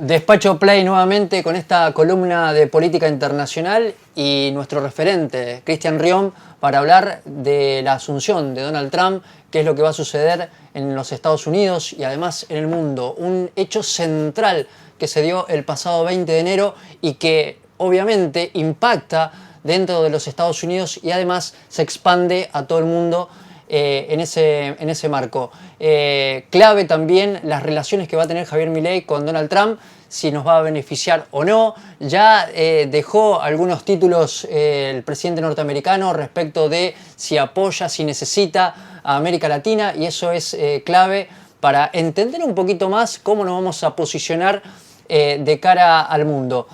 Despacho Play nuevamente con esta columna de política internacional y nuestro referente, Cristian Riom, para hablar de la asunción de Donald Trump, qué es lo que va a suceder en los Estados Unidos y además en el mundo. Un hecho central que se dio el pasado 20 de enero y que obviamente impacta dentro de los Estados Unidos y además se expande a todo el mundo en ese marco. Clave también las relaciones que va a tener Javier Milei con Donald Trump, si nos va a beneficiar o no. Ya dejó algunos títulos el presidente norteamericano respecto de si apoya, si necesita a América Latina, y eso es clave para entender un poquito más cómo nos vamos a posicionar de cara al mundo.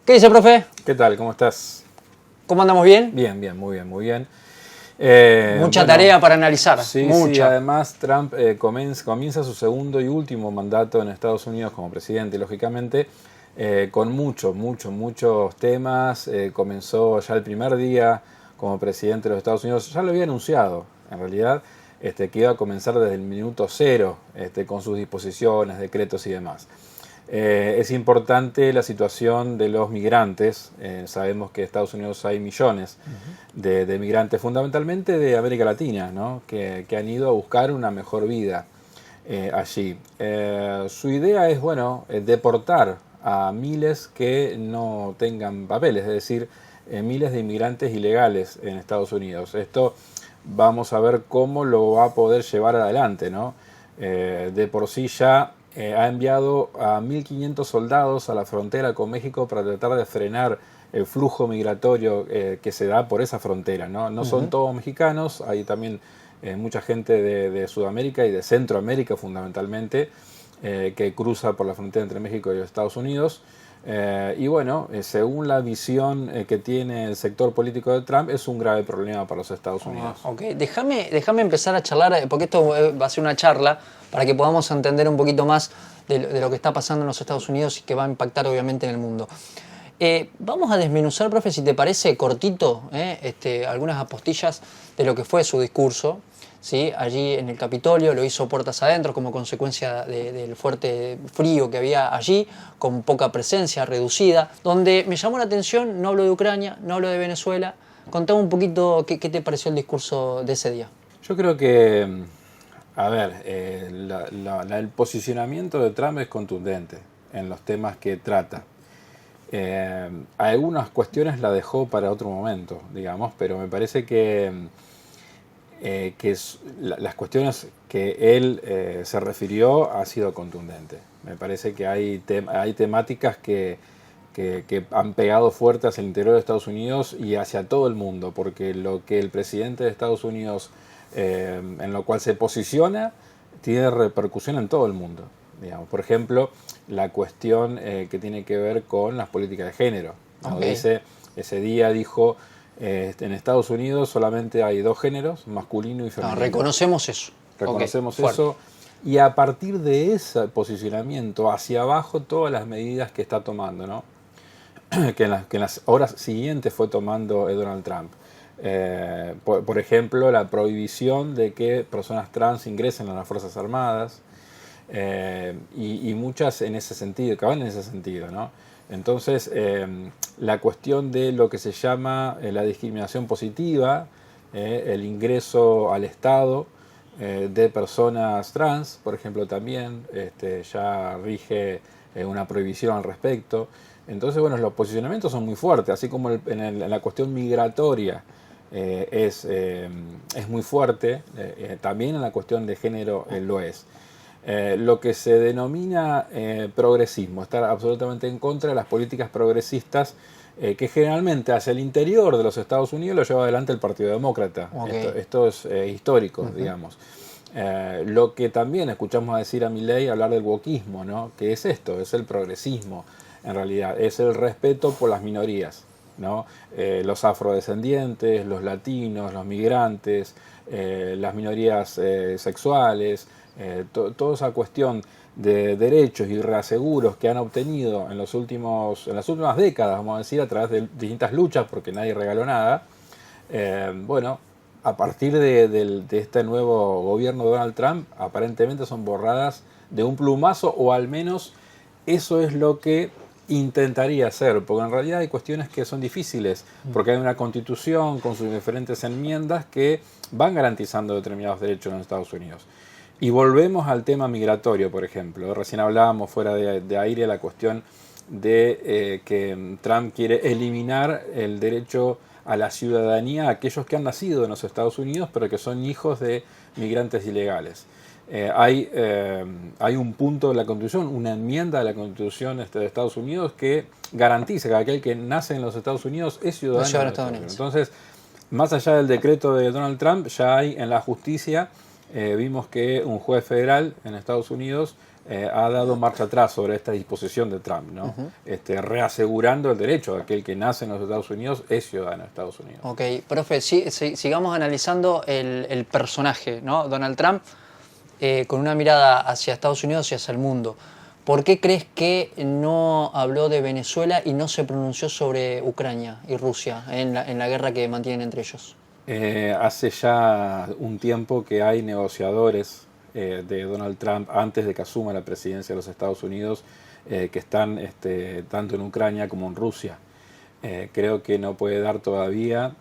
¿Qué dice, profe? ¿Qué tal? ¿Cómo estás? ¿Cómo andamos? ¿Bien? Bien, bien, muy bien, muy bien. Mucha tarea para analizar. Sí, mucha. Sí, además Trump comienza su segundo y último mandato en Estados Unidos como presidente, lógicamente, con muchos temas. Comenzó ya el primer día como presidente de los Estados Unidos, ya lo había anunciado, en realidad, que iba a comenzar desde el minuto cero con sus disposiciones, decretos y demás. Es importante la situación de los migrantes. Sabemos que en Estados Unidos hay millones de migrantes, fundamentalmente de América Latina, ¿no? que han ido a buscar una mejor vida allí. Su idea es, deportar a miles que no tengan papeles, es decir, miles de inmigrantes ilegales en Estados Unidos. Esto vamos a ver cómo lo va a poder llevar adelante, ¿no? De por sí ya ha enviado a 1.500 soldados a la frontera con México para tratar de frenar el flujo migratorio que se da por esa frontera, ¿no? No son todos mexicanos, hay también mucha gente de Sudamérica y de Centroamérica fundamentalmente que cruza por la frontera entre México y los Estados Unidos. Según la visión que tiene el sector político de Trump, es un grave problema para los Estados Unidos. Okay. Déjame empezar a charlar, porque esto va a ser una charla para que podamos entender un poquito más de lo que está pasando en los Estados Unidos y que va a impactar obviamente en el mundo. Vamos a desmenuzar, profe, si te parece cortito, algunas apostillas de lo que fue su discurso. ¿Sí? Allí en el Capitolio, lo hizo puertas adentro como consecuencia del fuerte frío que había allí, con poca presencia, reducida, donde me llamó la atención, no hablo de Ucrania, no hablo de Venezuela. Contame un poquito qué te pareció el discurso de ese día. Yo creo que, el posicionamiento de Trump es contundente en los temas que trata. Algunas cuestiones la dejó para otro momento, digamos, pero me parece que las cuestiones que él se refirió ha sido contundente. Me parece que hay temáticas que han pegado fuerte hacia el interior de Estados Unidos y hacia todo el mundo, porque lo que el presidente de Estados Unidos, en lo cual se posiciona, tiene repercusión en todo el mundo. Digamos. Por ejemplo, la cuestión que tiene que ver con las políticas de género, ¿no? Okay. Ese día dijo: en Estados Unidos solamente hay dos géneros, masculino y femenino. Reconocemos eso. Reconocemos eso. Y a partir de ese posicionamiento hacia abajo, todas las medidas que está tomando, ¿no? que en las horas siguientes fue tomando Donald Trump. Por ejemplo, la prohibición de que personas trans ingresen a las Fuerzas Armadas, y muchas en ese sentido, que van en ese sentido, ¿no? Entonces, la cuestión de lo que se llama la discriminación positiva, el ingreso al Estado de personas trans, por ejemplo, también ya rige una prohibición al respecto. Entonces, los posicionamientos son muy fuertes, así como en la cuestión migratoria es muy fuerte, también en la cuestión de género lo es. Lo que se denomina progresismo, estar absolutamente en contra de las políticas progresistas que generalmente hacia el interior de los Estados Unidos lo lleva adelante el Partido Demócrata. Okay. Esto es histórico, digamos. Lo que también escuchamos decir a Milei, hablar del wokismo, ¿no? Que es esto, es el progresismo, en realidad, es el respeto por las minorías, ¿no? Los afrodescendientes, los latinos, los migrantes, las minorías sexuales, toda esa cuestión de derechos y reaseguros que han obtenido en las últimas décadas, vamos a decir, a través de distintas luchas, porque nadie regaló nada. A partir de este nuevo gobierno de Donald Trump, aparentemente son borradas de un plumazo, o al menos eso es lo que intentaría hacer, porque en realidad hay cuestiones que son difíciles, porque hay una constitución con sus diferentes enmiendas que van garantizando determinados derechos en los Estados Unidos. Y volvemos al tema migratorio, por ejemplo. Recién hablábamos fuera de aire la cuestión de que Trump quiere eliminar el derecho a la ciudadanía a aquellos que han nacido en los Estados Unidos, pero que son hijos de migrantes ilegales. Hay un punto de la Constitución, una enmienda de la Constitución de Estados Unidos que garantiza que aquel que nace en los Estados Unidos es ciudadano de los Estados Unidos. Entonces, más allá del decreto de Donald Trump, ya hay en la justicia, vimos que un juez federal en Estados Unidos ha dado marcha atrás sobre esta disposición de Trump, ¿no? Reasegurando el derecho de aquel que nace en los Estados Unidos es ciudadano de Estados Unidos. Ok, profe, sigamos analizando el personaje, ¿no? Donald Trump, con una mirada hacia Estados Unidos y hacia el mundo. ¿Por qué crees que no habló de Venezuela y no se pronunció sobre Ucrania y Rusia en la guerra que mantienen entre ellos? Hace ya un tiempo que hay negociadores de Donald Trump antes de que asuma la presidencia de los Estados Unidos que están tanto en Ucrania como en Rusia. Creo que no puede dar todavía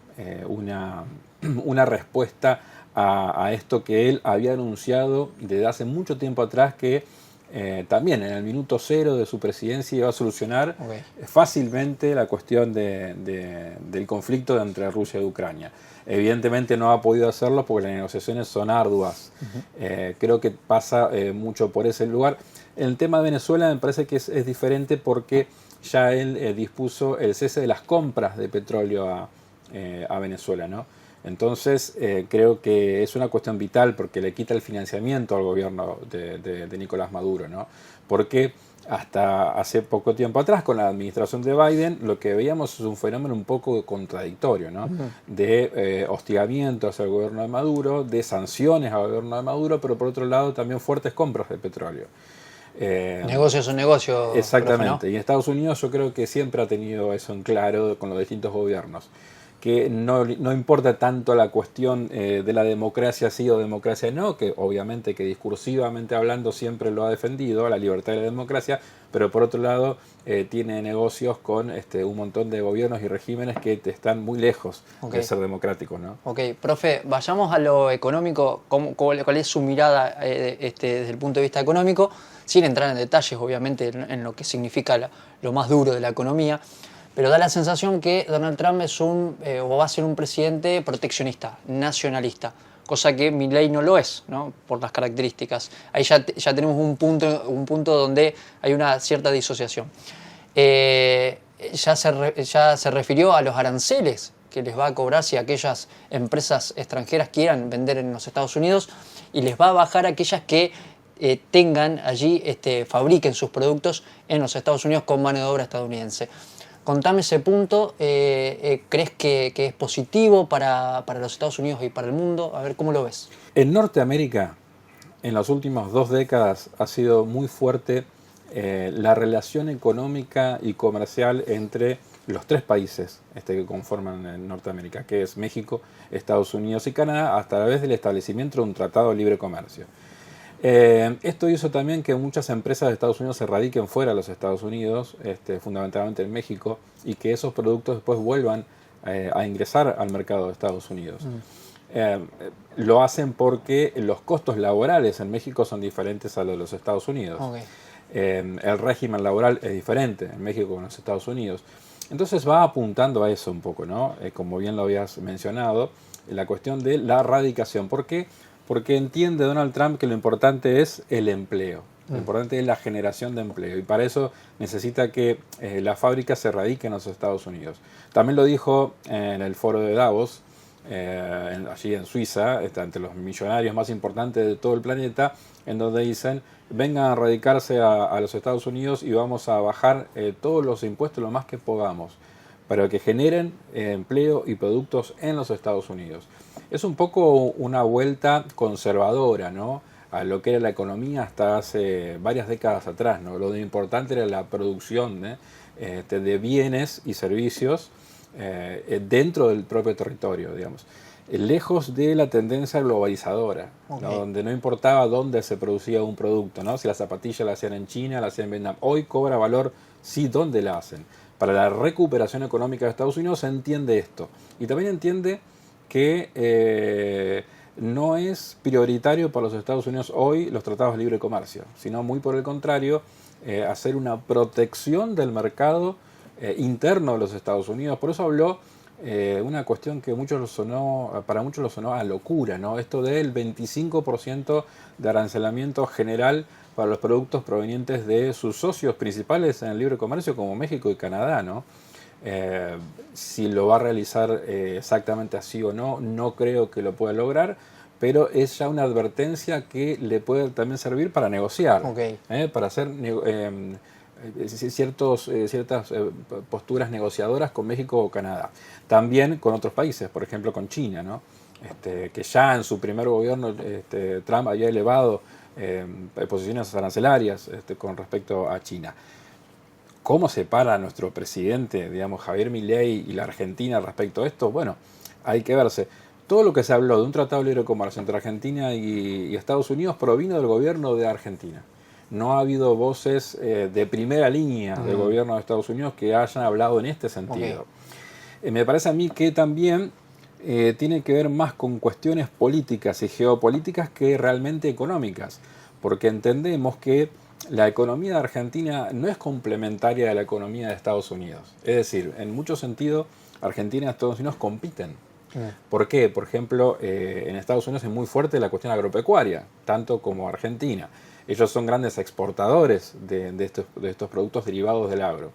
una respuesta a esto que él había anunciado desde hace mucho tiempo atrás, que también en el minuto cero de su presidencia iba a solucionar fácilmente la cuestión del conflicto entre Rusia y Ucrania. Evidentemente no ha podido hacerlo porque las negociaciones son arduas. Creo que pasa mucho por ese lugar. En el tema de Venezuela me parece que es diferente porque ya él dispuso el cese de las compras de petróleo a Venezuela, ¿no? Entonces creo que es una cuestión vital porque le quita el financiamiento al gobierno de Nicolás Maduro, ¿no? Porque hasta hace poco tiempo atrás, con la administración de Biden, lo que veíamos es un fenómeno un poco contradictorio, ¿no? De hostigamiento hacia el gobierno de Maduro, de sanciones al gobierno de Maduro, pero por otro lado también fuertes compras de petróleo. Negocios son negocios. Exactamente. Profe, ¿no? Y Estados Unidos yo creo que siempre ha tenido eso en claro con los distintos gobiernos, que no importa tanto la cuestión de la democracia sí o democracia no, que obviamente que discursivamente hablando siempre lo ha defendido, la libertad y la democracia, pero por otro lado tiene negocios con un montón de gobiernos y regímenes que están muy lejos de ser democráticos, ¿no? Ok, profe, vayamos a lo económico. ¿Cuál es su mirada desde el punto de vista económico? Sin entrar en detalles, obviamente, en lo que significa lo más duro de la economía. Pero da la sensación que Donald Trump es o va a ser un presidente proteccionista, nacionalista, cosa que Milei no lo es, ¿no? Por las características. Ahí ya tenemos un punto donde hay una cierta disociación. Ya se refirió a los aranceles que les va a cobrar si aquellas empresas extranjeras quieran vender en los Estados Unidos, y les va a bajar aquellas que tengan allí, fabriquen sus productos en los Estados Unidos con mano de obra estadounidense. Contame ese punto. ¿Crees que es positivo para los Estados Unidos y para el mundo? A ver, ¿cómo lo ves? En Norteamérica, en las últimas 2 décadas, ha sido muy fuerte la relación económica y comercial entre los 3 países que conforman Norteamérica, que es México, Estados Unidos y Canadá, a través del establecimiento de un tratado de libre comercio. Esto hizo también que muchas empresas de Estados Unidos se radiquen fuera de los Estados Unidos, fundamentalmente en México, y que esos productos después vuelvan a ingresar al mercado de Estados Unidos. Lo hacen porque los costos laborales en México son diferentes a los de los Estados Unidos. Okay. El régimen laboral es diferente en México que en los Estados Unidos. Entonces va apuntando a eso un poco, ¿no? Como bien lo habías mencionado, la cuestión de la radicación. ¿Por qué? Porque entiende Donald Trump que lo importante es el empleo, lo importante es la generación de empleo, y para eso necesita que las fábricas se radiquen en los Estados Unidos. También lo dijo en el foro de Davos, allí en Suiza, entre los millonarios más importantes de todo el planeta, en donde dicen: vengan a radicarse a los Estados Unidos y vamos a bajar todos los impuestos lo más que podamos, para que generen empleo y productos en los Estados Unidos. Es un poco una vuelta conservadora, ¿no?, a lo que era la economía hasta hace varias décadas atrás, ¿no? Lo importante era la producción de bienes y servicios dentro del propio territorio, digamos. lejos de la tendencia globalizadora, Ok. ¿no? Donde no importaba dónde se producía un producto, ¿no? Si la zapatilla la hacían en China, la hacían en Vietnam. Hoy cobra valor, sí, dónde la hacen. Para la recuperación económica de Estados Unidos se entiende esto. Y también entiende que no es prioritario para los Estados Unidos hoy los tratados de libre comercio, sino muy por el contrario, hacer una protección del mercado interno de los Estados Unidos. Por eso habló una cuestión que para muchos lo sonó a locura, ¿no? Esto del 25% de arancelamiento general para los productos provenientes de sus socios principales en el libre comercio como México y Canadá, ¿no? Si lo va a realizar exactamente así o no, no creo que lo pueda lograr, pero es ya una advertencia que le puede también servir para negociar, Ok. para hacer ciertas posturas negociadoras con México o Canadá. También con otros países, por ejemplo con China, ¿no? Que ya en su primer gobierno Trump había elevado posiciones arancelarias con respecto a China. ¿Cómo se para nuestro presidente, digamos, Javier Milei y la Argentina respecto a esto? Bueno, hay que verse. Todo lo que se habló de un tratado de libre comercio entre Argentina y Estados Unidos provino del gobierno de Argentina. No ha habido voces de primera línea del gobierno de Estados Unidos que hayan hablado en este sentido. Me parece a mí que también tiene que ver más con cuestiones políticas y geopolíticas que realmente económicas, porque entendemos que la economía de Argentina no es complementaria de la economía de Estados Unidos. Es decir, en muchos sentidos, Argentina y Estados Unidos compiten. ¿Por qué? Por ejemplo, en Estados Unidos es muy fuerte la cuestión agropecuaria, tanto como Argentina. Ellos son grandes exportadores de estos productos derivados del agro.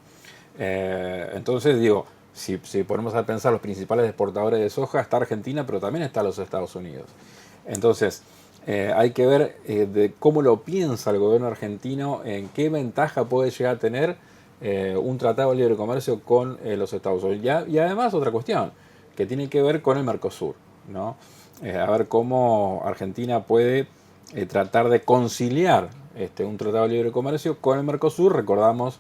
Entonces, digo, si ponemos a pensar los principales exportadores de soja, está Argentina, pero también está los Estados Unidos. Entonces, hay que ver de cómo lo piensa el gobierno argentino, en qué ventaja puede llegar a tener un tratado de libre comercio con los Estados Unidos. Y además, otra cuestión, que tiene que ver con el Mercosur, ¿no? A ver cómo Argentina puede tratar de conciliar un tratado de libre comercio con el Mercosur. Recordamos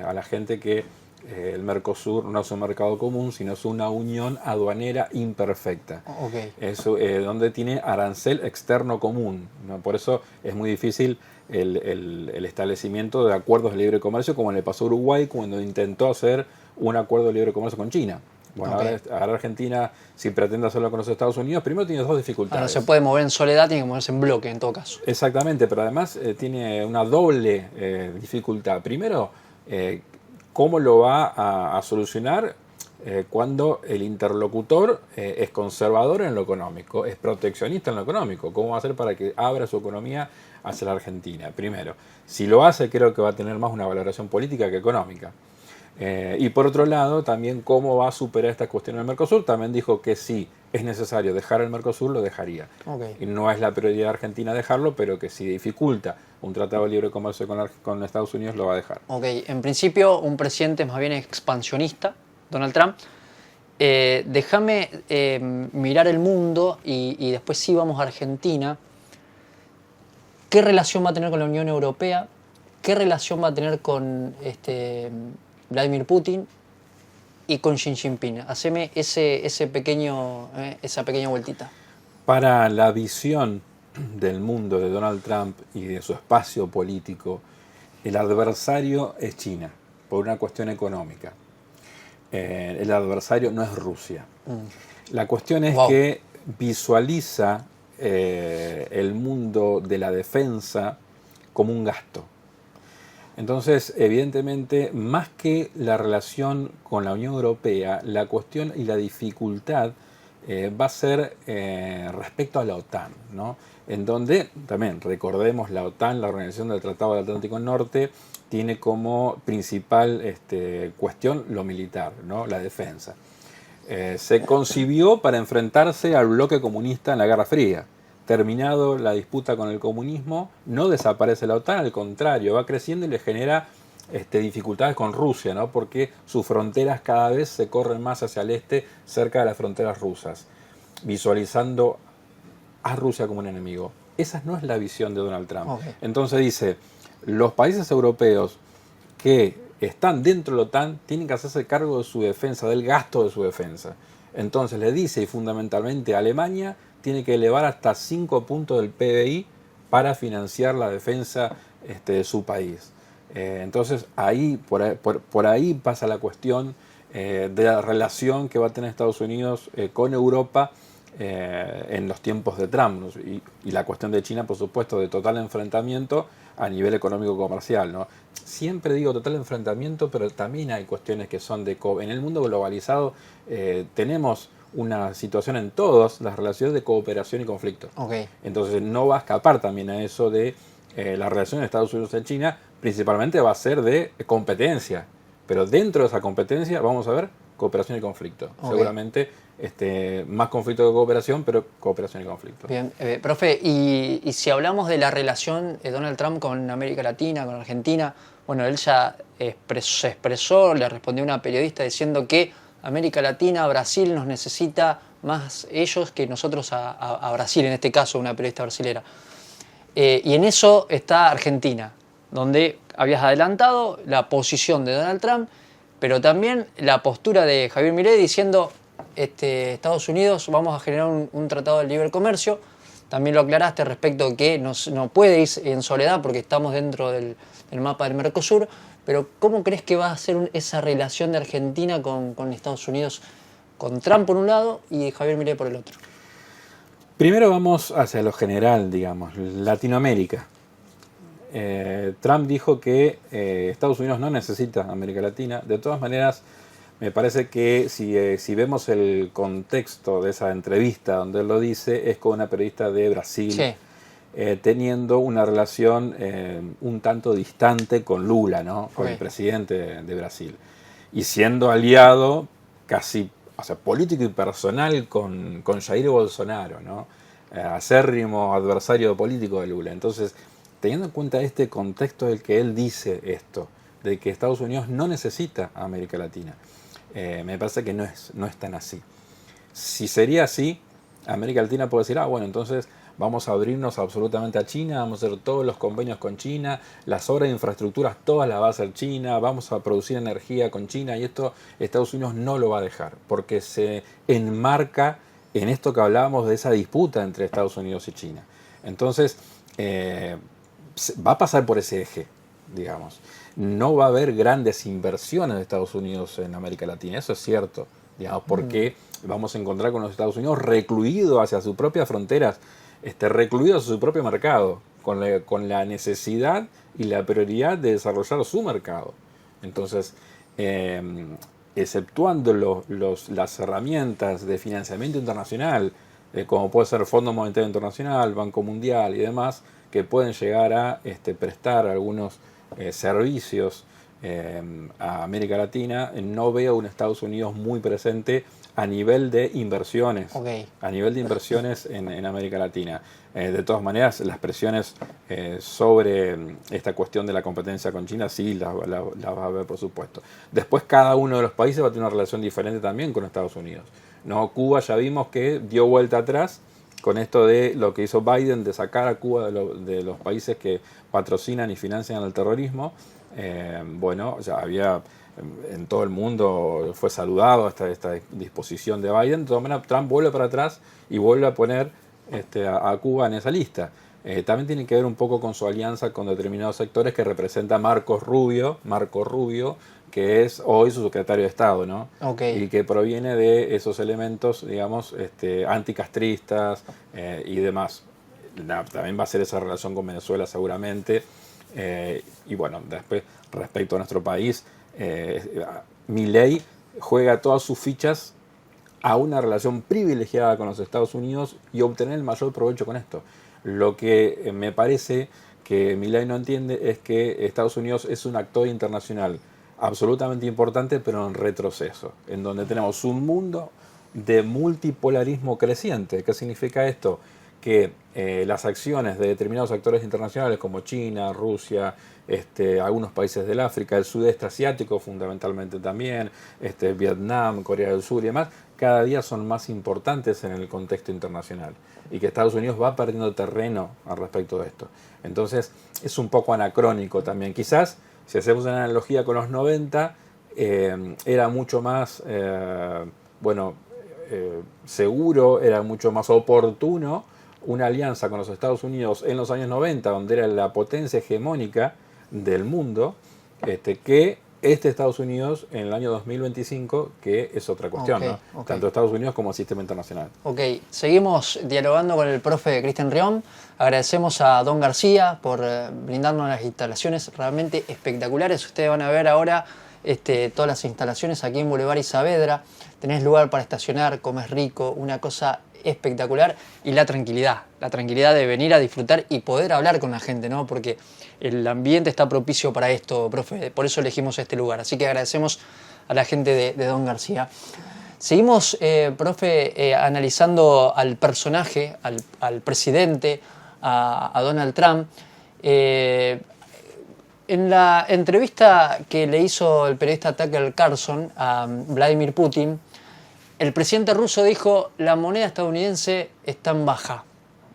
a la gente que el Mercosur no es un mercado común, sino es una unión aduanera imperfecta. Okay. Es donde tiene arancel externo común, ¿no? Por eso es muy difícil el establecimiento de acuerdos de libre comercio, como le pasó a Uruguay cuando intentó hacer un acuerdo de libre comercio con China. Bueno, Okay. ahora Argentina, si pretende hacerlo con los Estados Unidos, primero tiene dos dificultades. No se puede mover en soledad, tiene que moverse en bloque en todo caso. Exactamente, pero además tiene una doble dificultad. Primero, ¿cómo lo va a solucionar cuando el interlocutor es conservador en lo económico, es proteccionista en lo económico? ¿Cómo va a hacer para que abra su economía hacia la Argentina? Primero, si lo hace, creo que va a tener más una valoración política que económica. Y por otro lado, también cómo va a superar esta cuestión del Mercosur. También dijo que si es necesario dejar el Mercosur, lo dejaría. Okay. Y no es la prioridad argentina dejarlo, pero que si dificulta un tratado de libre comercio con Estados Unidos, lo va a dejar. Ok, en principio un presidente más bien expansionista, Donald Trump. Déjame mirar el mundo y después sí vamos a Argentina. ¿Qué relación va a tener con la Unión Europea? ¿Qué relación va a tener con Vladimir Putin y con Xi Jinping? Haceme esa pequeña vueltita. Para la visión del mundo de Donald Trump y de su espacio político, el adversario es China, por una cuestión económica. El adversario no es Rusia. La cuestión es que visualiza el mundo de la defensa como un gasto. Entonces, evidentemente, más que la relación con la Unión Europea, la cuestión y la dificultad va a ser respecto a la OTAN, ¿no? En donde, también recordemos, la OTAN, la Organización del Tratado del Atlántico Norte, tiene como principal cuestión lo militar, ¿no? La defensa. Se concibió para enfrentarse al bloque comunista en la Guerra Fría. Terminado la disputa con el comunismo, no desaparece la OTAN, al contrario, va creciendo y le genera dificultades con Rusia, ¿no? Porque sus fronteras cada vez se corren más hacia el este, cerca de las fronteras rusas, visualizando a Rusia como un enemigo. Esa no es la visión de Donald Trump. Okay. Entonces dice, los países europeos que están dentro de la OTAN tienen que hacerse cargo de su defensa, del gasto de su defensa. Entonces le dice, y fundamentalmente Alemania tiene que elevar hasta 5 puntos del PBI para financiar la defensa de su país. Entonces ahí, por ahí pasa la cuestión de la relación que va a tener Estados Unidos con Europa en los tiempos de Trump, ¿no? Y la cuestión de China, por supuesto, de total enfrentamiento a nivel económico-comercial, ¿no? Siempre digo total enfrentamiento, pero también hay cuestiones que son en el mundo globalizado tenemos una situación en todas las relaciones de cooperación y conflicto. Okay. Entonces no va a escapar también a eso de la relación de Estados Unidos en China, principalmente va a ser de competencia, pero dentro de esa competencia vamos a ver cooperación y conflicto. Okay. Seguramente más conflicto que cooperación, pero cooperación y conflicto. Bien, profe, y si hablamos de la relación de Donald Trump con América Latina, con Argentina, bueno, él ya se expresó, le respondió a una periodista diciendo que América Latina, Brasil nos necesita más ellos que nosotros a Brasil, en este caso una periodista brasilera. Y en eso está Argentina, donde habías adelantado la posición de Donald Trump, pero también la postura de Javier Milei diciendo Estados Unidos vamos a generar un tratado de libre comercio. También lo aclaraste respecto a que no puede ir en soledad porque estamos dentro del mapa del Mercosur, pero ¿cómo crees que va a ser esa relación de Argentina con Estados Unidos, con Trump por un lado y Javier Milei por el otro? Primero vamos hacia lo general, digamos, Latinoamérica. Trump dijo que Estados Unidos no necesita América Latina. De todas maneras, me parece que si vemos el contexto de esa entrevista donde él lo dice, es con una periodista de Brasil, sí. Teniendo una relación un tanto distante con Lula, ¿no? Con el presidente de Brasil. Y siendo aliado casi, o sea, político y personal con Jair Bolsonaro, ¿no? Acérrimo adversario político de Lula. Entonces, teniendo en cuenta este contexto del que él dice esto, de que Estados Unidos no necesita a América Latina, me parece que no es tan así. Si sería así, América Latina puede decir, bueno, entonces vamos a abrirnos absolutamente a China, vamos a hacer todos los convenios con China, las obras de infraestructuras todas las va a hacer China, vamos a producir energía con China, y esto Estados Unidos no lo va a dejar, porque se enmarca en esto que hablábamos de esa disputa entre Estados Unidos y China. Entonces, va a pasar por ese eje, digamos. No va a haber grandes inversiones de Estados Unidos en América Latina, eso es cierto, digamos, porque vamos a encontrar con los Estados Unidos recluidos hacia sus propias fronteras, recluidos hacia su propio mercado, con la necesidad y la prioridad de desarrollar su mercado. Entonces, exceptuando las herramientas de financiamiento internacional, como puede ser el Fondo Monetario Internacional, Banco Mundial y demás, que pueden llegar a prestar algunos servicios a América Latina, no veo un Estados Unidos muy presente a nivel de inversiones, a nivel de inversiones en América Latina. De todas maneras, las presiones sobre esta cuestión de la competencia con China sí las va a haber, por supuesto. Después, cada uno de los países va a tener una relación diferente también con Estados Unidos, ¿no? Cuba ya vimos que dio vuelta atrás con esto de lo que hizo Biden, de sacar a Cuba de los países que patrocinan y financian el terrorismo. Bueno, ya había en todo el mundo, fue saludado esta disposición de Biden. De todas maneras, Trump vuelve para atrás y vuelve a poner a Cuba en esa lista. También tiene que ver un poco con su alianza con determinados sectores que representa Marco Rubio, que es hoy su secretario de Estado, ¿no? Y que proviene de esos elementos, digamos, anticastristas y demás. También va a ser esa relación con Venezuela seguramente. Y bueno, después, respecto a nuestro país, Milei juega todas sus fichas a una relación privilegiada con los Estados Unidos y obtener el mayor provecho con esto. Lo que me parece que Milei no entiende es que Estados Unidos es un actor internacional absolutamente importante, pero en retroceso, en donde tenemos un mundo de multipolarismo creciente. ¿Qué significa esto? Que las acciones de determinados actores internacionales como China, Rusia, algunos países del África, el sudeste asiático fundamentalmente también, Vietnam, Corea del Sur y demás, cada día son más importantes en el contexto internacional y que Estados Unidos va perdiendo terreno al respecto de esto. Entonces es un poco anacrónico también. Quizás Si hacemos una analogía con los 90, era mucho más, seguro, era mucho más oportuno una alianza con los Estados Unidos en los años 90, donde era la potencia hegemónica del mundo, que Estados Unidos en el año 2025, que es otra cuestión, Ok, ¿no? ok. Tanto Estados Unidos como el sistema internacional. Ok, seguimos dialogando con el profe Cristian Riom. Agradecemos a Don García por brindarnos las instalaciones realmente espectaculares. Ustedes van a ver ahora todas las instalaciones aquí en Boulevard y Saavedra. Tenés lugar para estacionar, comes rico, una cosa espectacular. Y la tranquilidad de venir a disfrutar y poder hablar con la gente, ¿no? Porque el ambiente está propicio para esto, profe. Por eso elegimos este lugar. Así que agradecemos a la gente de Don García. Seguimos, profe, analizando al personaje, al presidente, a Donald Trump. En la entrevista que le hizo el periodista Tucker Carlson a Vladimir Putin, el presidente ruso dijo: la moneda estadounidense está en baja.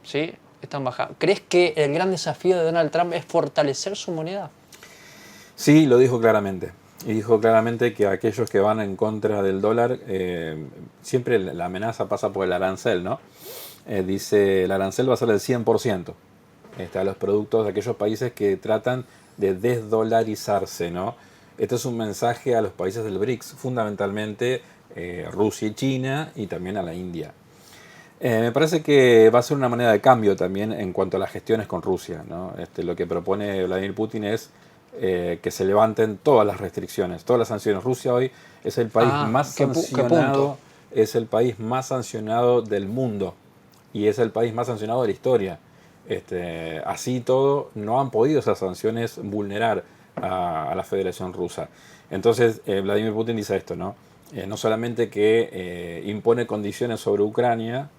¿Sí? Está en baja. ¿Crees que el gran desafío de Donald Trump es fortalecer su moneda? Sí, lo dijo claramente. Y dijo claramente que aquellos que van en contra del dólar, siempre la amenaza pasa por el arancel, ¿no? Dice, el arancel va a ser del 100% a los productos de aquellos países que tratan de desdolarizarse, ¿no? Este es un mensaje a los países del BRICS, fundamentalmente Rusia y China, y también a la India. Me parece que va a ser una moneda de cambio también en cuanto a las gestiones con Rusia, ¿no? Lo que propone Vladimir Putin es que se levanten todas las restricciones, todas las sanciones. Rusia hoy es el país más sancionado, es el país más sancionado del mundo y es el país más sancionado de la historia. Así todo, no han podido esas sanciones vulnerar a la Federación Rusa. Entonces, Vladimir Putin dice esto, ¿no? No solamente que impone condiciones sobre Ucrania,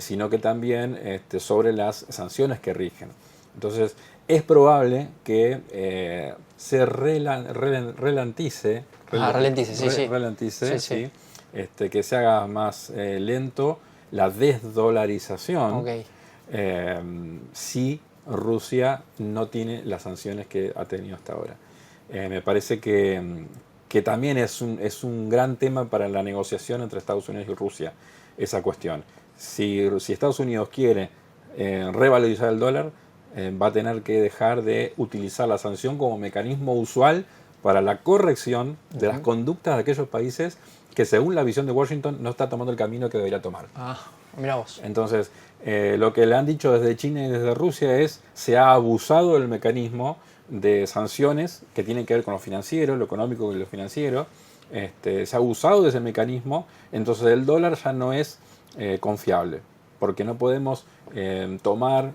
sino que también sobre las sanciones que rigen. Entonces, es probable que se ralentice, que se haga más lento la desdolarización, Okay. Si Rusia no tiene las sanciones que ha tenido hasta ahora. Me parece que también es un gran tema para la negociación entre Estados Unidos y Rusia, esa cuestión. Si Estados Unidos quiere revalorizar el dólar, va a tener que dejar de utilizar la sanción como mecanismo usual para la corrección de las conductas de aquellos países que, según la visión de Washington, no está tomando el camino que debería tomar. Mirá vos. Entonces, lo que le han dicho desde China y desde Rusia es: se ha abusado del mecanismo de sanciones que tienen que ver con lo financiero, lo económico y lo financiero. Se ha abusado de ese mecanismo, entonces el dólar ya no es confiable, porque no podemos tomar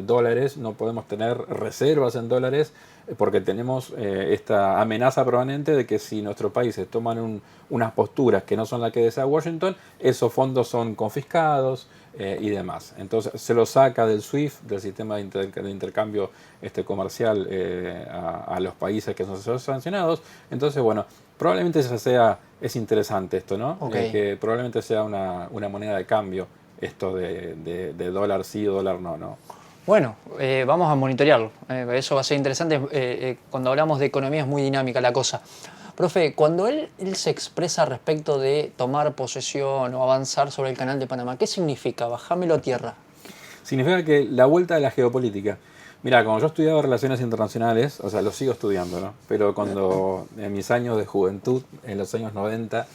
dólares, no podemos tener reservas en dólares, porque tenemos esta amenaza permanente de que si nuestros países toman unas posturas que no son las que desea Washington, esos fondos son confiscados y demás. Entonces se lo saca del SWIFT, del sistema de intercambio comercial, a los países que son sancionados. Entonces, bueno, probablemente es interesante esto, ¿no? Okay. Que probablemente sea una moneda de cambio, esto de dólar sí o dólar no, ¿no? Bueno, vamos a monitorearlo. Eso va a ser interesante. Cuando hablamos de economía es muy dinámica la cosa. Profe, cuando él se expresa respecto de tomar posesión o avanzar sobre el Canal de Panamá, ¿qué significa? Bajámelo a tierra. Significa que la vuelta de la geopolítica. Mira, cuando yo estudiaba Relaciones Internacionales, o sea, lo sigo estudiando, ¿no? Pero cuando en mis años de juventud, en los años 90,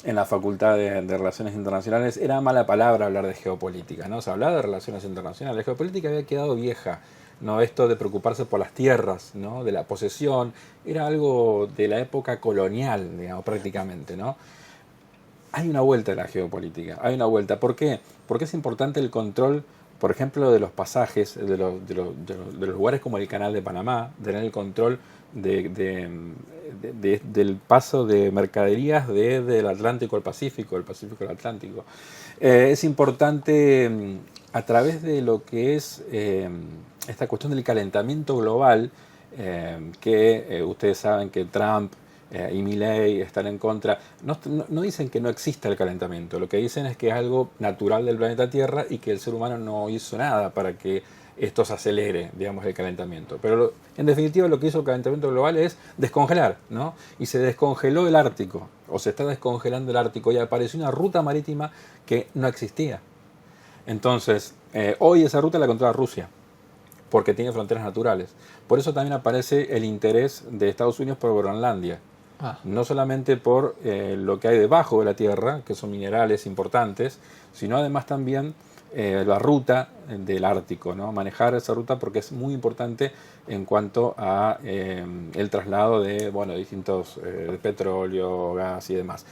en la Facultad de Relaciones Internacionales, era mala palabra hablar de geopolítica, ¿no? O sea, hablar de relaciones internacionales. La geopolítica había quedado vieja, ¿no? Esto de preocuparse por las tierras, ¿no? De la posesión, era algo de la época colonial, digamos, prácticamente, ¿no? Hay una vuelta de la geopolítica, hay una vuelta. ¿Por qué? Porque es importante el control, por ejemplo, de los pasajes, de los lugares como el Canal de Panamá, tener el control del paso de mercaderías desde el Atlántico al Pacífico, del Pacífico al Atlántico. Es importante, a través de lo que es esta cuestión del calentamiento global, que ustedes saben que Trump y Milei están en contra. No dicen que no exista el calentamiento, lo que dicen es que es algo natural del planeta Tierra y que el ser humano no hizo nada para que esto se acelere, digamos, el calentamiento. Pero en definitiva lo que hizo el calentamiento global es descongelar, ¿no? Y se descongeló el Ártico, o se está descongelando el Ártico, y apareció una ruta marítima que no existía. Entonces, hoy esa ruta la controla Rusia, porque tiene fronteras naturales. Por eso también aparece el interés de Estados Unidos por Groenlandia. No solamente por lo que hay debajo de la tierra, que son minerales importantes, sino además también la ruta del Ártico, ¿no? Manejar esa ruta porque es muy importante en cuanto a el traslado de distintos de petróleo, gas y demás.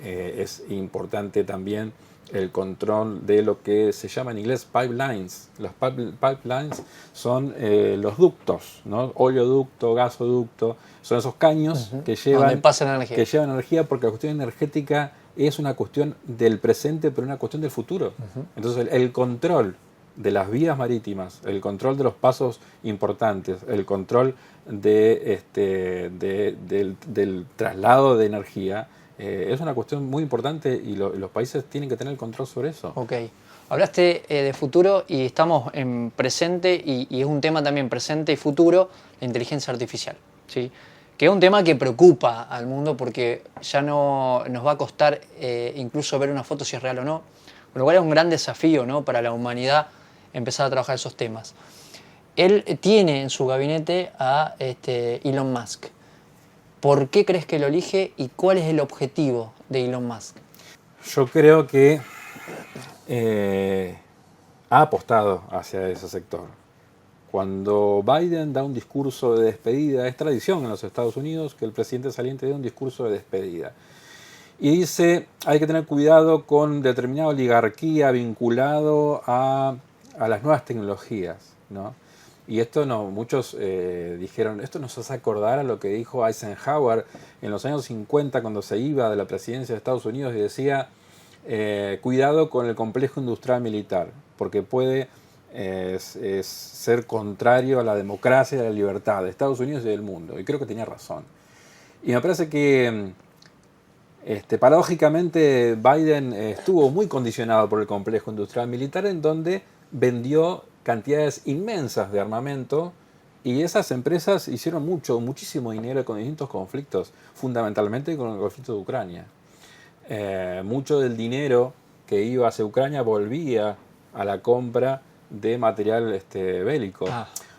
Es importante también el control de lo que se llama en inglés pipelines. Los pipelines son los ductos, ¿no? Oleoducto, gasoducto, son esos caños que llevan energía, porque la cuestión energética es una cuestión del presente, pero una cuestión del futuro. Entonces el control de las vías marítimas, el control de los pasos importantes, el control del traslado de energía, es una cuestión muy importante y los países tienen que tener el control sobre eso. Ok. Hablaste de futuro y estamos en presente y es un tema también presente y futuro, la inteligencia artificial, ¿sí? Que es un tema que preocupa al mundo porque ya no nos va a costar incluso ver una foto si es real o no, con lo cual es un gran desafío, ¿no?, para la humanidad empezar a trabajar esos temas. Él tiene en su gabinete a Elon Musk. ¿Por qué crees que lo elige y cuál es el objetivo de Elon Musk? Yo creo que ha apostado hacia ese sector. Cuando Biden da un discurso de despedida, es tradición en los Estados Unidos que el presidente saliente dé un discurso de despedida. Y dice, hay que tener cuidado con determinada oligarquía vinculado a las nuevas tecnologías, ¿no? Y esto muchos dijeron, esto nos hace acordar a lo que dijo Eisenhower en los años 50 cuando se iba de la presidencia de Estados Unidos y decía, cuidado con el complejo industrial militar, porque puede ser contrario a la democracia y a la libertad de Estados Unidos y del mundo. Y creo que tenía razón. Y me parece que paradójicamente Biden estuvo muy condicionado por el complejo industrial militar, en donde vendió cantidades inmensas de armamento y esas empresas hicieron muchísimo dinero con distintos conflictos, fundamentalmente con el conflicto de Ucrania. Mucho del dinero que iba hacia Ucrania volvía a la compra de material bélico.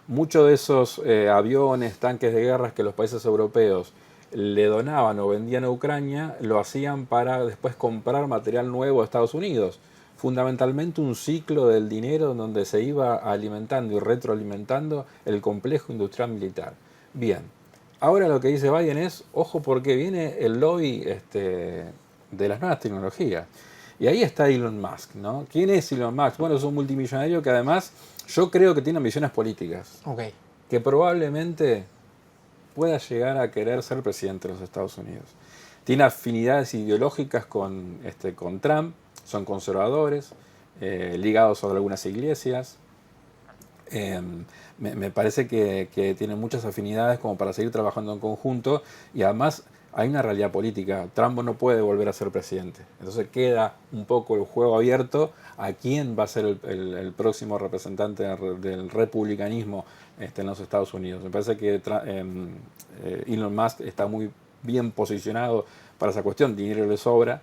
Muchos de esos aviones, tanques de guerra que los países europeos le donaban o vendían a Ucrania, lo hacían para después comprar material nuevo a Estados Unidos. Fundamentalmente un ciclo del dinero donde se iba alimentando y retroalimentando el complejo industrial militar. Bien, ahora lo que dice Biden es, ojo porque viene el lobby de las nuevas tecnologías. Y ahí está Elon Musk, ¿no? ¿Quién es Elon Musk? Bueno, es un multimillonario que además yo creo que tiene ambiciones políticas. Okay. Que probablemente pueda llegar a querer ser presidente de los Estados Unidos. Tiene afinidades ideológicas con Trump, son conservadores, ligados a algunas iglesias. Me parece que tienen muchas afinidades como para seguir trabajando en conjunto y además hay una realidad política. Trump no puede volver a ser presidente. Entonces queda un poco el juego abierto a quién va a ser el próximo representante del republicanismo en los Estados Unidos. Me parece que Elon Musk está muy bien posicionado para esa cuestión. Dinero le sobra,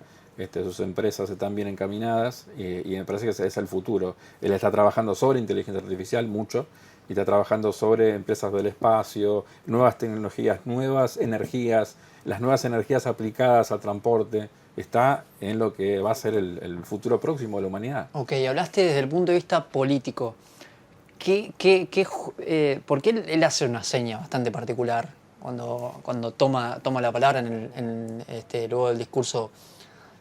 sus empresas están bien encaminadas y me parece que ese es el futuro. Él está trabajando sobre inteligencia artificial mucho y está trabajando sobre empresas del espacio, nuevas tecnologías, nuevas energías, las nuevas energías aplicadas al transporte. Está en lo que va a ser el futuro próximo de la humanidad. Ok, hablaste desde el punto de vista político. ¿Por qué él hace una seña bastante particular cuando toma la palabra luego del discurso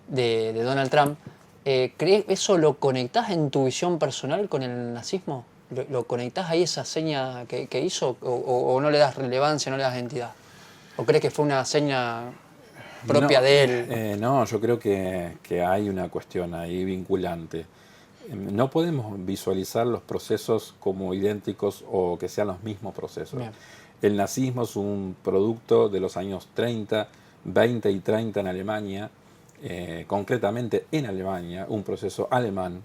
de Donald Trump? ¿Eso lo conectás en tu visión personal con el nazismo? ¿Lo conectás ahí esa seña que hizo o no le das relevancia, no le das entidad? ¿O crees que fue una seña propia de él? No, yo creo que hay una cuestión ahí vinculante. No podemos visualizar los procesos como idénticos o que sean los mismos procesos. Bien. El nazismo es un producto de los años 30, 20 y 30 en Alemania, concretamente en Alemania, un proceso alemán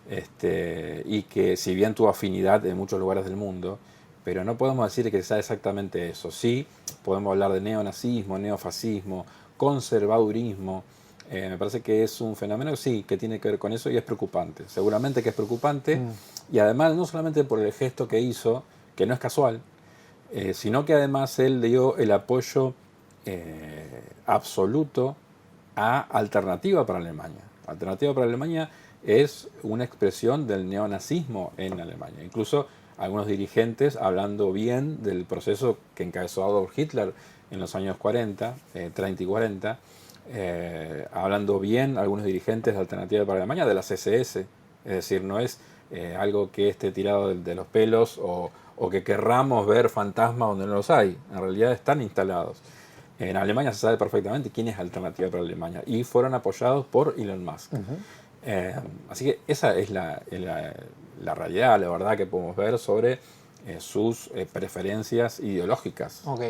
y que si bien tuvo afinidad en muchos lugares del mundo, pero no podemos decir que sea exactamente eso. Sí, podemos hablar de neonazismo, neofascismo, conservadurismo. Me parece que es un fenómeno, sí, que tiene que ver con eso y es preocupante. Seguramente que es preocupante, y además no solamente por el gesto que hizo, que no es casual, sino que además él dio el apoyo absoluto a Alternativa para Alemania. Alternativa para Alemania es una expresión del neonazismo en Alemania. Incluso algunos dirigentes hablando bien del proceso que encabezó Adolf Hitler en los años 40, 30 y 40, hablando bien algunos dirigentes de Alternativa para Alemania de las SS. Es decir, no es algo que esté tirado de los pelos o que querramos ver fantasmas donde no los hay. En realidad están instalados. En Alemania se sabe perfectamente quién es Alternativa para Alemania y fueron apoyados por Elon Musk. Así que esa es la realidad, la verdad que podemos ver sobre sus preferencias ideológicas. Ok.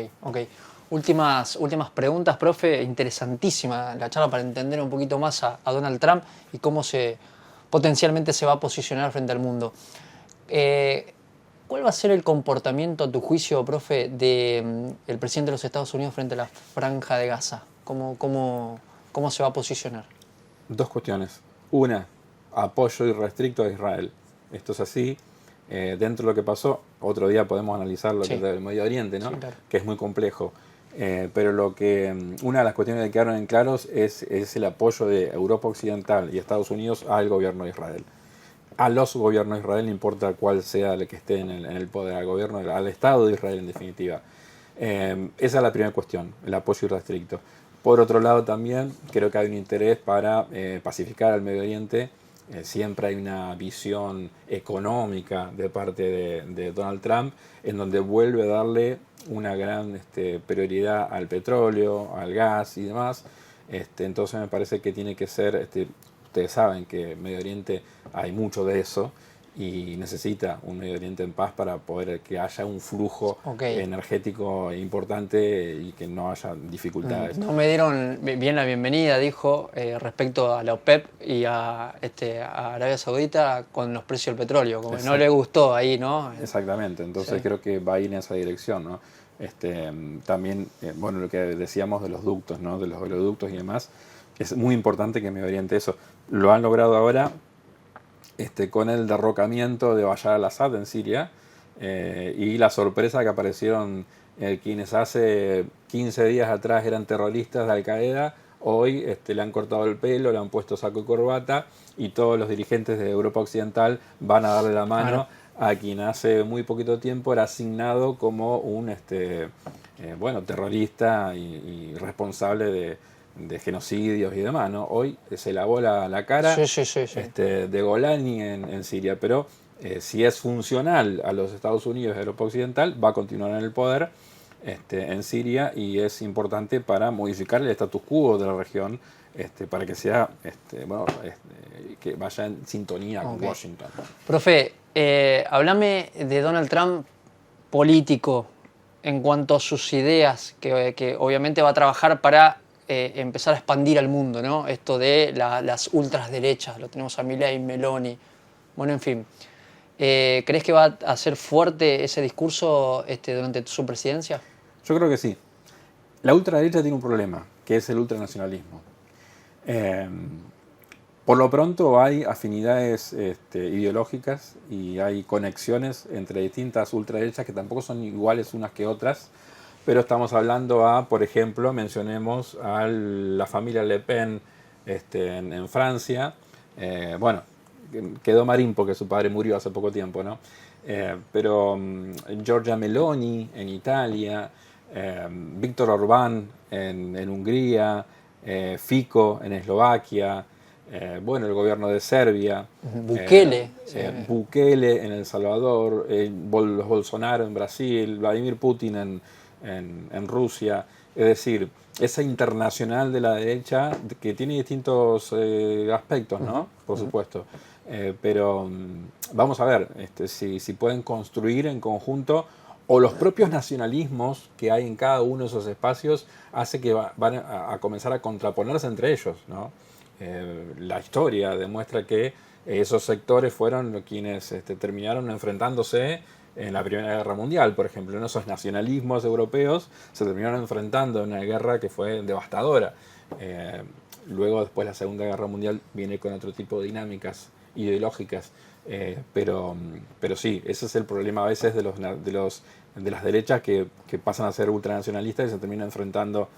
Últimas preguntas, profe. Interesantísima la charla para entender un poquito más a Donald Trump y cómo potencialmente se va a posicionar frente al mundo. ¿Cuál va a ser el comportamiento, a tu juicio, profe, del presidente de los Estados Unidos frente a la Franja de Gaza? ¿Cómo se va a posicionar? Dos cuestiones. Una, apoyo irrestricto a Israel. Esto es así. Dentro de lo que pasó, otro día podemos analizar lo que del Medio Oriente, ¿no? Sí, claro. Que es muy complejo. Pero una de las cuestiones que quedaron en claros es el apoyo de Europa Occidental y Estados Unidos al gobierno de Israel. A los gobiernos de Israel, no importa cuál sea el que esté en el poder, al Estado de Israel en definitiva. Esa es la primera cuestión, el apoyo irrestricto. Por otro lado también creo que hay un interés para pacificar al Medio Oriente. Siempre hay una visión económica de parte de Donald Trump en donde vuelve a darle una gran prioridad al petróleo, al gas y demás. Entonces me parece que tiene que ser... Ustedes saben que en Medio Oriente hay mucho de eso y necesita un Medio Oriente en paz para poder que haya un flujo energético importante y que no haya dificultades. No me dieron bien la bienvenida, dijo, respecto a la OPEP y a Arabia Saudita con los precios del petróleo, como que no le gustó ahí, ¿no? Exactamente, entonces creo que va a ir en esa dirección, ¿no? También, bueno, lo que decíamos de los ductos, ¿no? De los oleoductos y demás, es muy importante que Medio Oriente eso. Lo han logrado ahora con el derrocamiento de Bashar al-Assad en Siria y la sorpresa que aparecieron quienes hace 15 días atrás eran terroristas de Al-Qaeda, hoy le han cortado el pelo, le han puesto saco y corbata y todos los dirigentes de Europa Occidental van a darle la mano a quien hace muy poquito tiempo era asignado como un terrorista y responsable de genocidios y demás, ¿no? Hoy se lavó la cara de Golani en Siria, pero si es funcional a los Estados Unidos y a Europa Occidental, va a continuar en el poder en Siria y es importante para modificar el status quo de la región para que sea que vaya en sintonía con Washington. Profe, háblame de Donald Trump político en cuanto a sus ideas, que obviamente va a trabajar para empezar a expandir al mundo, ¿no? Esto de las ultraderechas, lo tenemos a Milei, Meloni, bueno, en fin. ¿Crees que va a ser fuerte ese discurso durante su presidencia? Yo creo que sí. La ultraderecha tiene un problema, que es el ultranacionalismo. Por lo pronto hay afinidades ideológicas y hay conexiones entre distintas ultraderechas que tampoco son iguales unas que otras, pero estamos hablando por ejemplo, mencionemos a la familia Le Pen en Francia. Bueno, quedó Marín porque su padre murió hace poco tiempo, ¿no? Pero Giorgia Meloni en Italia, Viktor Orbán en Hungría, Fico en Eslovaquia, el gobierno de Serbia, Bukele, Bukele en El Salvador, los Bolsonaro en Brasil, Vladimir Putin en Rusia. Es decir, esa internacional de la derecha que tiene distintos aspectos, ¿no? Por supuesto. Pero vamos a ver si pueden construir en conjunto o los propios nacionalismos que hay en cada uno de esos espacios hace que van a comenzar a contraponerse entre ellos, ¿no? la historia demuestra que esos sectores fueron quienes terminaron enfrentándose en la Primera Guerra Mundial, por ejemplo, en esos nacionalismos europeos se terminaron enfrentando en una guerra que fue devastadora. Luego, después, la Segunda Guerra Mundial viene con otro tipo de dinámicas ideológicas, pero sí, ese es el problema a veces de las derechas que pasan a ser ultranacionalistas y se terminan enfrentando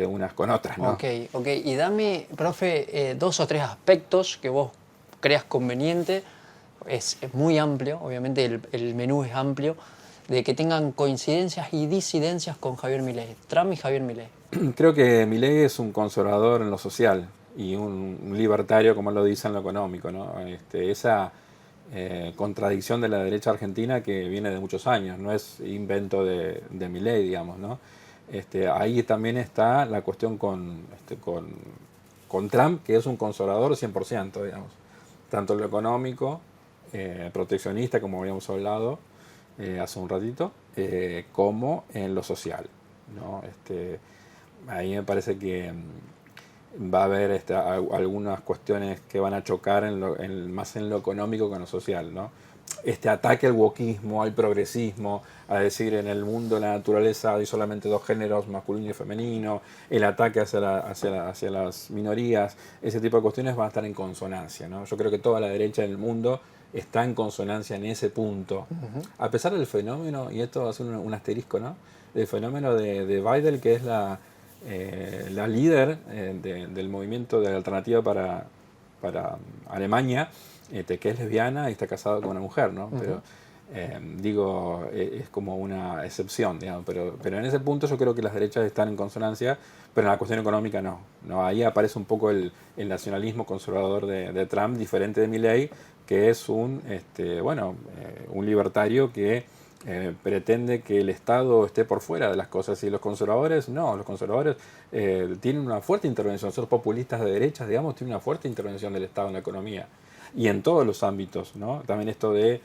unas con otras, ¿no? Ok. Y dame, profe, 2 o 3 aspectos que vos creas conveniente. Es muy amplio, obviamente el menú es amplio, de que tengan coincidencias y disidencias con Javier Milei, Trump y Javier Milei. Creo que Milei es un conservador en lo social y un libertario, como lo dice, en lo económico, ¿no? Esa contradicción de la derecha argentina que viene de muchos años, no es invento de Milei, digamos, ¿no? Ahí también está la cuestión con Trump, que es un conservador 100%, digamos, tanto en lo económico, proteccionista, como habíamos hablado hace un ratito, como en lo social, ¿no? Ahí me parece que va a haber algunas cuestiones que van a chocar más en lo económico que en lo social, ¿no? Este ataque al wokismo, al progresismo, a decir en el mundo de la naturaleza hay solamente 2 géneros, masculino y femenino, el ataque hacia las minorías, ese tipo de cuestiones van a estar en consonancia, ¿no? Yo creo que toda la derecha del mundo está en consonancia en ese punto. A pesar del fenómeno, y esto va a ser un asterisco, ¿no? El fenómeno de Biden, que es la líder del movimiento de la alternativa para Alemania, que es lesbiana y está casada con una mujer, ¿no? Pero es como una excepción, digamos, pero en ese punto yo creo que las derechas están en consonancia, pero en la cuestión económica no. Ahí aparece un poco el nacionalismo conservador de Trump, diferente de Milei, que es un libertario que pretende que el Estado esté por fuera de las cosas, y los conservadores no, los conservadores tienen una fuerte intervención, son populistas de derechas, digamos, tienen una fuerte intervención del Estado en la economía y en todos los ámbitos, ¿no? También esto de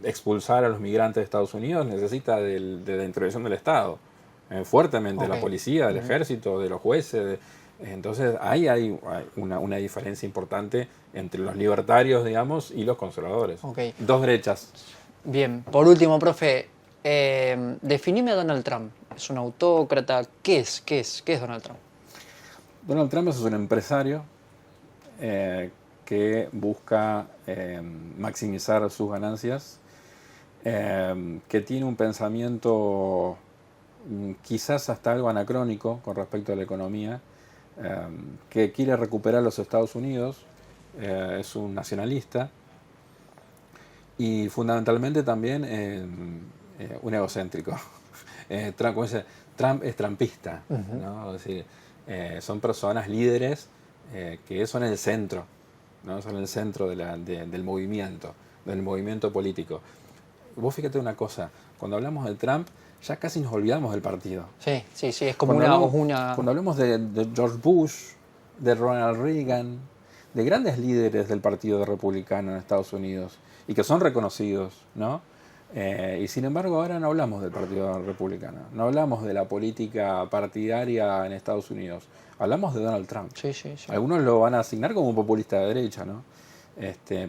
expulsar a los migrantes de Estados Unidos necesita de la intervención del Estado, fuertemente, de la policía, del ejército, de los jueces, entonces ahí hay una diferencia importante entre los libertarios, digamos, y los conservadores. Dos derechas. Bien, por último, profe, definime a Donald Trump. ¿Es un autócrata? ¿Qué es Donald Trump? Donald Trump es un empresario que busca maximizar sus ganancias, que tiene un pensamiento quizás hasta algo anacrónico con respecto a la economía, que quiere recuperar los Estados Unidos, es un nacionalista y fundamentalmente también un egocéntrico. Trump es trumpista, ¿no? Es decir, son personas líderes que son el centro, ¿no? Son el centro del movimiento político. Vos fíjate una cosa, cuando hablamos de Trump ya casi nos olvidamos del partido. Sí, es como Cuando hablamos de George Bush, de Ronald Reagan, de grandes líderes del Partido Republicano en Estados Unidos, y que son reconocidos, ¿no? Y sin embargo ahora no hablamos del Partido Republicano, no hablamos de la política partidaria en Estados Unidos, hablamos de Donald Trump. Sí. Algunos lo van a asignar como un populista de derecha, ¿no?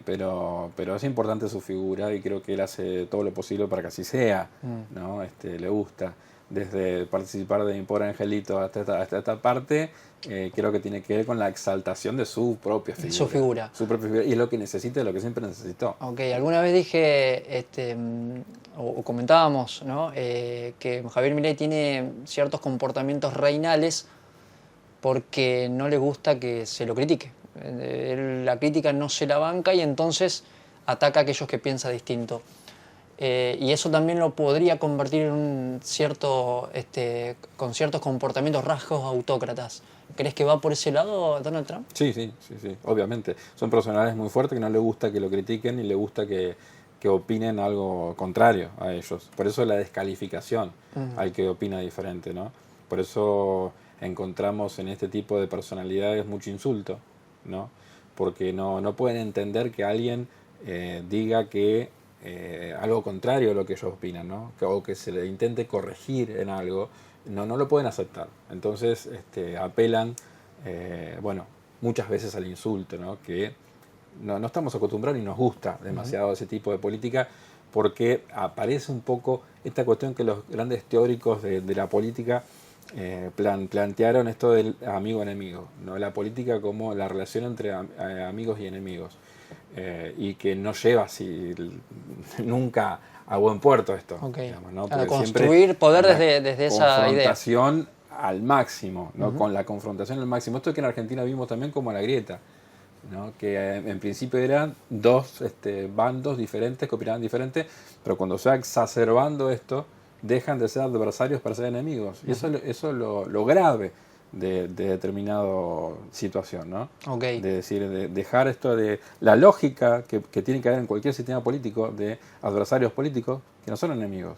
Pero es importante su figura y creo que él hace todo lo posible para que así sea, ¿no? Le gusta. Desde participar de Mi Pobre Angelito hasta esta parte, creo que tiene que ver con la exaltación de su propia figura. Su propia figura. Y es lo que necesita, lo que siempre necesitó. Ok, alguna vez dije, o comentábamos, ¿no? Que Javier Milei tiene ciertos comportamientos reinales porque no le gusta que se lo critique. La crítica no se la banca y entonces ataca a aquellos que piensan distinto. Y eso también lo podría convertir en un con ciertos comportamientos, rasgos autócratas. ¿Crees que va por ese lado Donald Trump? Sí, obviamente. Son personalidades muy fuertes que no le gusta que lo critiquen y le gusta que opinen algo contrario a ellos. Por eso la descalificación al que opina diferente, ¿no? Por eso encontramos en este tipo de personalidades mucho insulto, ¿no? Porque no pueden entender que alguien diga que algo contrario a lo que ellos opinan, ¿no? O que se le intente corregir en algo, no lo pueden aceptar. Entonces apelan, muchas veces al insulto, ¿no? Que no estamos acostumbrados y nos gusta demasiado ese tipo de política, porque aparece un poco esta cuestión que los grandes teóricos de la política plantearon, esto del amigo-enemigo, ¿no? La política como la relación entre amigos y enemigos, y que no lleva así nunca a buen puerto esto. Digamos, ¿no? Para construir poder desde esa idea. Confrontación al máximo, ¿no? Con la confrontación al máximo. Esto que en Argentina vimos también como la grieta, ¿no? Que en principio eran dos bandos diferentes que opinaban diferente, pero cuando se va exacerbando esto, dejan de ser adversarios para ser enemigos. Y eso es lo grave de determinada situación, ¿no? De decir, de dejar esto de la lógica que tiene que haber en cualquier sistema político de adversarios políticos que no son enemigos,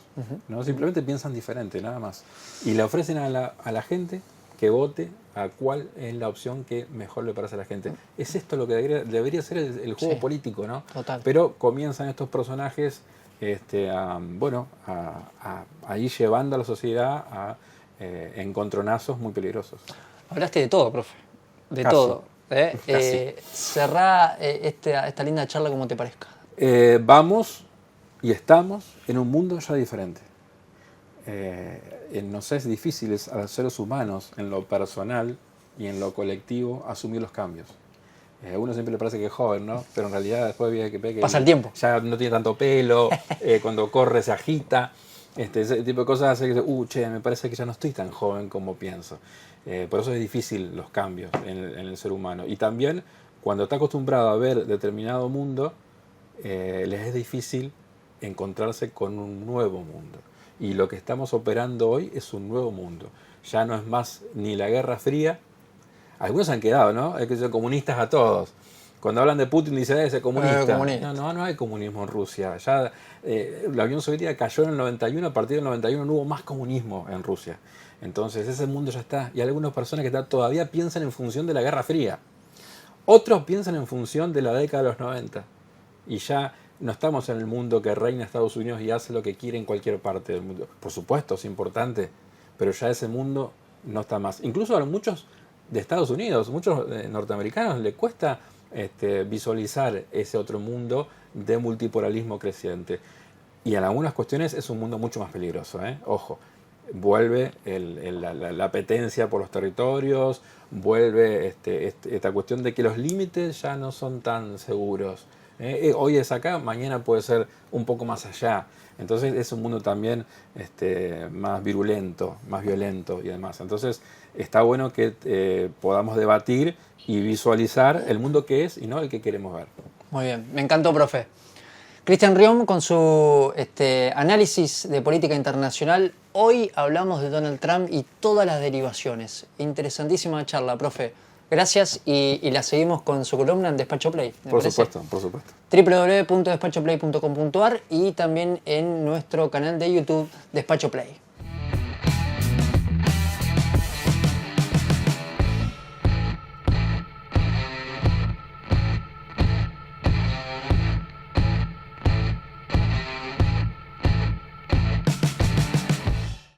¿no? Simplemente piensan diferente, nada más. Y le ofrecen a la gente que vote a cuál es la opción que mejor le parece a la gente. Es esto lo que debería ser el juego político, ¿no? Total. Pero comienzan estos personajes a ir llevando a la sociedad a encontronazos muy peligrosos. Hablaste de todo, profe. De Casi. todo. Cerrá esta linda charla como te parezca. Vamos y estamos en un mundo ya diferente. Nos es difícil a los seres humanos, en lo personal y en lo colectivo, asumir los cambios. A uno siempre le parece que es joven, ¿no? Pero en realidad después ve que pasa el tiempo. Ya no tiene tanto pelo, cuando corre se agita. Ese tipo de cosas hace que dice, me parece que ya no estoy tan joven como pienso. Por eso es difícil los cambios en el ser humano. Y también, cuando está acostumbrado a ver determinado mundo, les es difícil encontrarse con un nuevo mundo. Y lo que estamos operando hoy es un nuevo mundo. Ya no es más ni la Guerra Fría. Algunos se han quedado, ¿no? Hay que ser comunistas a todos. Cuando hablan de Putin dicen, ese comunista. No hay comunismo en Rusia. Ya la Unión Soviética cayó en el 91, a partir del 91 no hubo más comunismo en Rusia. Entonces ese mundo ya está. Y algunas personas que todavía piensan en función de la Guerra Fría. Otros piensan en función de la década de los 90. Y ya no estamos en el mundo que reina Estados Unidos y hace lo que quiere en cualquier parte del mundo. Por supuesto, es importante, pero ya ese mundo no está más. Incluso a muchos de Estados Unidos, muchos norteamericanos, les cuesta visualizar ese otro mundo de multipolarismo creciente. Y en algunas cuestiones es un mundo mucho más peligroso, ojo. Vuelve la apetencia por los territorios, vuelve esta cuestión de que los límites ya no son tan seguros. Hoy es acá, mañana puede ser un poco más allá. Entonces es un mundo también más virulento, más violento y demás. Entonces está bueno que podamos debatir y visualizar el mundo que es y no el que queremos ver. Muy bien, me encantó, profe. Cristian Riom con su análisis de política internacional. Hoy hablamos de Donald Trump y todas las derivaciones. Interesantísima charla, profe. Gracias y la seguimos con su columna en Despacho Play. Por supuesto. www.despachoplay.com.ar y también en nuestro canal de YouTube Despacho Play.